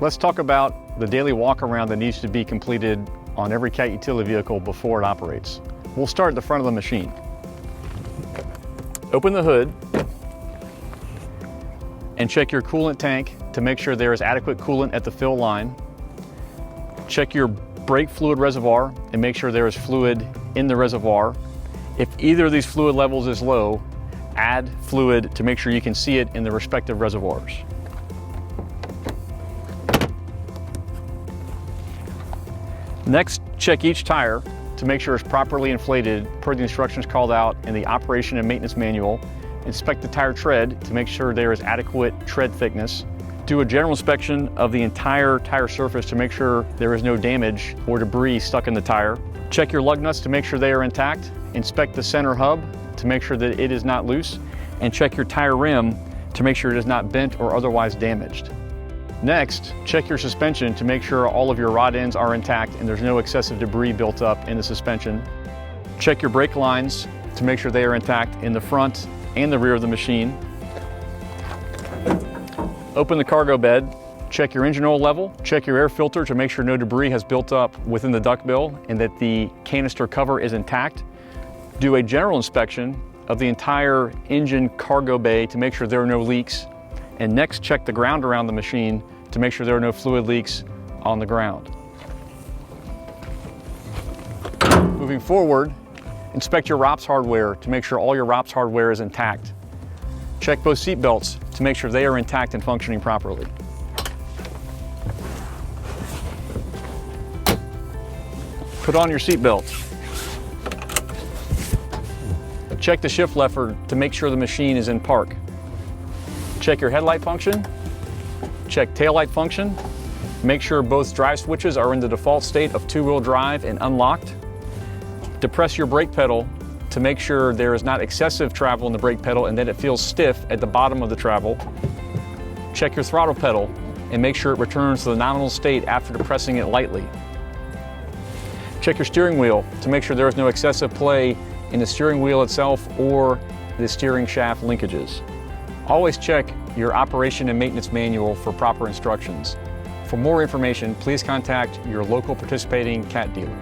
Let's talk about the daily walk around that needs to be completed on every Cat utility vehicle before it operates. We'll start at the front of the machine. Open the hood and check your coolant tank to make sure there is adequate coolant at the fill line. Check your brake fluid reservoir and make sure there is fluid in the reservoir. If either of these fluid levels is low, add fluid to make sure you can see it in the respective reservoirs. Next, check each tire to make sure it's properly inflated per the instructions called out in the operation and maintenance manual. Inspect the tire tread to make sure there is adequate tread thickness. Do a general inspection of the entire tire surface to make sure there is no damage or debris stuck in the tire. Check your lug nuts to make sure they are intact. Inspect the center hub to make sure that it is not loose. And check your tire rim to make sure it is not bent or otherwise damaged. Next, check your suspension to make sure all of your rod ends are intact and there's no excessive debris built up in the suspension. Check your brake lines to make sure they are intact in the front and the rear of the machine. Open the cargo bed, check your engine oil level, check your air filter to make sure no debris has built up within the duct bill and that the canister cover is intact. Do a general inspection of the entire engine cargo bay to make sure there are no leaks. And next, check the ground around the machine to make sure there are no fluid leaks on the ground. Moving forward, inspect your ROPS hardware to make sure all your ROPS hardware is intact. Check both seat belts to make sure they are intact and functioning properly. Put on your seat belt. Check the shift lever to make sure the machine is in park. Check your headlight function. Check taillight function. Make sure both drive switches are in the default state of two-wheel drive and unlocked. Depress your brake pedal to make sure there is not excessive travel in the brake pedal and that it feels stiff at the bottom of the travel. Check your throttle pedal and make sure it returns to the nominal state after depressing it lightly. Check your steering wheel to make sure there is no excessive play in the steering wheel itself or the steering shaft linkages. Always check your operation and maintenance manual for proper instructions. For more information, please contact your local participating Cat dealer.